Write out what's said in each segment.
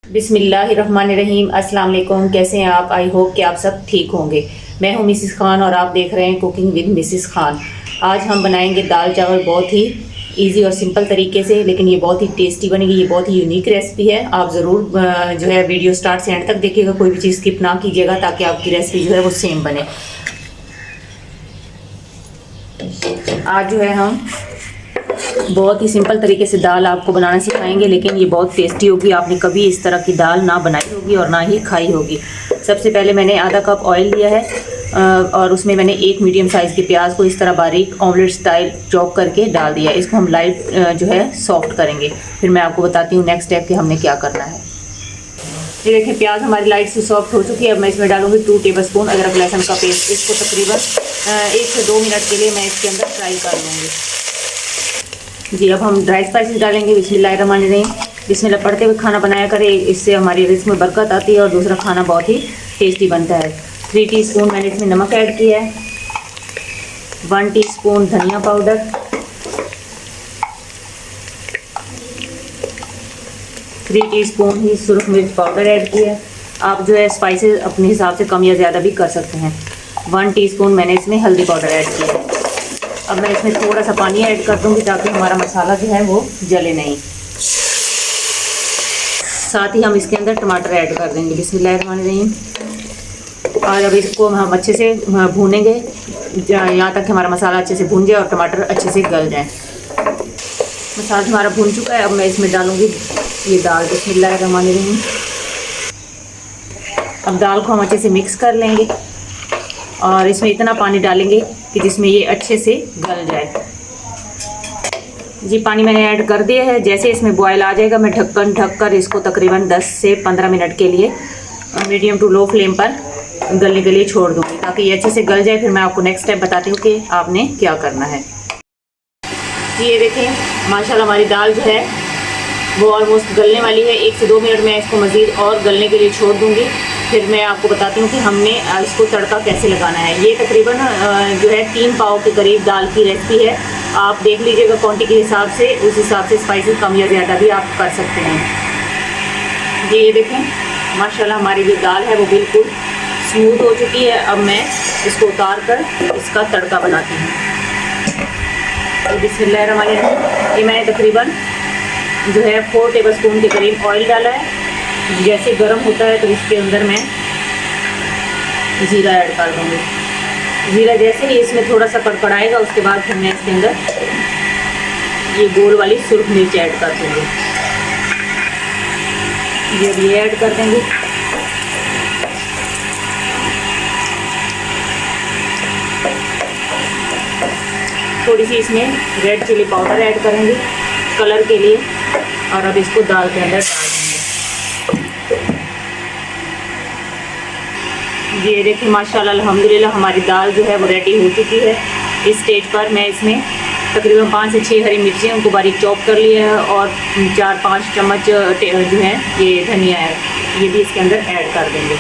बिस्मिल्लाहिर्रहमानिर्रहीम। अस्सलाम वालेकुम। कैसे हैं आप? आई होप कि आप सब ठीक होंगे। मैं हूं मिसिस खान और आप देख रहे हैं कुकिंग विद मिसिस खान। आज हम बनाएंगे दाल चावल बहुत ही इजी और सिंपल तरीके से, लेकिन ये बहुत ही टेस्टी बनेगी। ये बहुत ही यूनिक रेसिपी है। आप ज़रूर जो है वीडियो स्टार्ट से एंड तक देखिएगा, कोई भी चीज़ स्किप ना कीजिएगा ताकि आपकी रेसिपी जो है वो सेम बने। आज जो है हम बहुत ही सिंपल तरीके से दाल आपको बनाना सिखाएंगे, लेकिन ये बहुत टेस्टी होगी। आपने कभी इस तरह की दाल ना बनाई होगी और ना ही खाई होगी। सबसे पहले मैंने आधा कप ऑयल लिया है और उसमें मैंने एक मीडियम साइज़ के प्याज को इस तरह बारीक ऑमलेट स्टाइल चॉप करके डाल दिया। इसको हम लाइट जो है सॉफ्ट करेंगे। फिर मैं आपको बताती हूँ नेक्स्ट स्टेप कि हमने क्या करना है। ये देखिए प्याज हमारी लाइट से सॉफ्ट हो चुकी है। अब मैं इसमें डालूंगी 2 टेबलस्पून अदरक लहसुन का पेस्ट। इसको तकरीबन 1 से 2 मिनट के लिए मैं इसके अंदर फ्राई कर लूँगी। जी, अब हम ड्राई स्पाइसेस डालेंगे। बिस्मिल्लाहिर्रहमानिर्रहीम। बिस्मिल्लाह पढ़ते हुए खाना बनाया करें, इससे हमारी रिस्क में बरकत आती है और दूसरा खाना बहुत ही टेस्टी बनता है। 3 टीस्पून मैंने इसमें नमक ऐड किया है, 1 टीस्पून धनिया पाउडर, 3 टीस्पून ही सुरख मिर्च पाउडर ऐड किया है। आप जो है स्पाइसेस अपने हिसाब से कम या ज़्यादा भी कर सकते हैं। 1 टीस्पून मैंने इसमें हल्दी पाउडर ऐड किया है। अब मैं इसमें थोड़ा सा पानी ऐड कर दूंगी ताकि हमारा मसाला जो है वो जले नहीं। साथ ही हम इसके अंदर टमाटर ऐड कर देंगे। बिस्मिल्लाहिर्रहमानिर्रहीम। और अब इसको हम अच्छे से भूनेंगे यहाँ तक कि हमारा मसाला अच्छे से भून जाए और टमाटर अच्छे से गल जाए। मसाला हमारा भून चुका है। अब मैं इसमें डालूँगी ये दाल। बिस्मिल्लाहिर्रहमानिर्रहीम। अब दाल को हम अच्छे से मिक्स कर लेंगे और इसमें इतना पानी डालेंगे कि जिसमें ये अच्छे से गल जाए। जी, पानी मैंने ऐड कर दिया है। जैसे इसमें बॉयल आ जाएगा मैं ढक्कन ढककर इसको तकरीबन 10 से 15 मिनट के लिए मीडियम टू लो फ्लेम पर गलने के लिए छोड़ दूँगी ताकि ये अच्छे से गल जाए। फिर मैं आपको नेक्स्ट स्टेप बताती हूँ कि आपने क्या करना है। जी, ये देखें माशाल्लाह हमारी दाल जो है वो ऑलमोस्ट गलने वाली है। 1 से 2 मिनट में इसको मज़ीद और गलने के लिए छोड़ दूँगी। फिर मैं आपको बताती हूँ कि हमने इसको तड़का कैसे लगाना है। ये तकरीबन जो है 3 पाव के करीब दाल की रेसिपी है। आप देख लीजिएगा क्वांटिटी के हिसाब से, उस हिसाब से स्पाइसेस कम या ज़्यादा भी आप कर सकते हैं। जी, ये देखें माशाल्लाह हमारी जो दाल है वो बिल्कुल स्मूथ हो चुकी है। अब मैं इसको उतार कर इसका तड़का बनाती हूँ। बिस्मिल्लाहिर्रहमानिर्रहीम। ये मैंने तकरीबन जो है 4 टेबलस्पून के करीब ऑयल डाला है। जैसे गर्म होता है तो इसके अंदर मैं ज़ीरा ऐड कर दूँगी। ज़ीरा जैसे ही इसमें थोड़ा सा कड़कड़ाएगा उसके बाद फिर मैं इसके अंदर ये गोल वाली सुरख मिर्च ऐड कर दूँगी। ये ऐड कर देंगे। थोड़ी सी इसमें रेड चिली पाउडर ऐड करेंगे कलर के लिए और अब इसको दाल के अंदर डाल देंगे। ये देखिए माशाल्लाह अल्हम्दुलिल्लाह हमारी दाल जो है वो रेडी हो चुकी है। इस स्टेज पर मैं इसमें तकरीबन 5 से 6 हरी मिर्चें उनको बारीक चॉप कर लिया है और 4-5 चम्मच जो है ये धनिया है, ये भी इसके अंदर ऐड कर देंगे।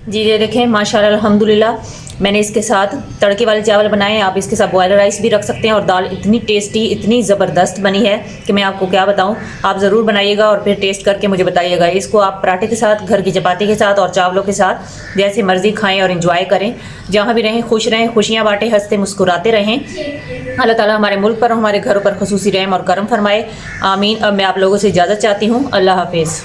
जी, ये देखें माशाल्लाह अल्हम्दुलिल्लाह मैंने इसके साथ तड़के वाले चावल बनाए। आप इसके साथ बॉयल राइस भी रख सकते हैं और दाल इतनी टेस्टी इतनी ज़बरदस्त बनी है कि मैं आपको क्या बताऊं। आप ज़रूर बनाइएगा और फिर टेस्ट करके मुझे बताइएगा। इसको आप पराठे के साथ, घर की चपाती के साथ और चावलों के साथ जैसे मर्ज़ी खाएं और एंजॉय करें। जहाँ भी रहें खुश रहें, खुशियाँ बांटें, हंसते मुस्कुराते रहें। अल्लाह ताला हमारे मुल्क पर, हमारे घरों पर खुसूसी रहम और करम फरमाए। आमीन। अब मैं आप लोगों से इजाज़त चाहती हूँ। अल्लाह हाफिज़।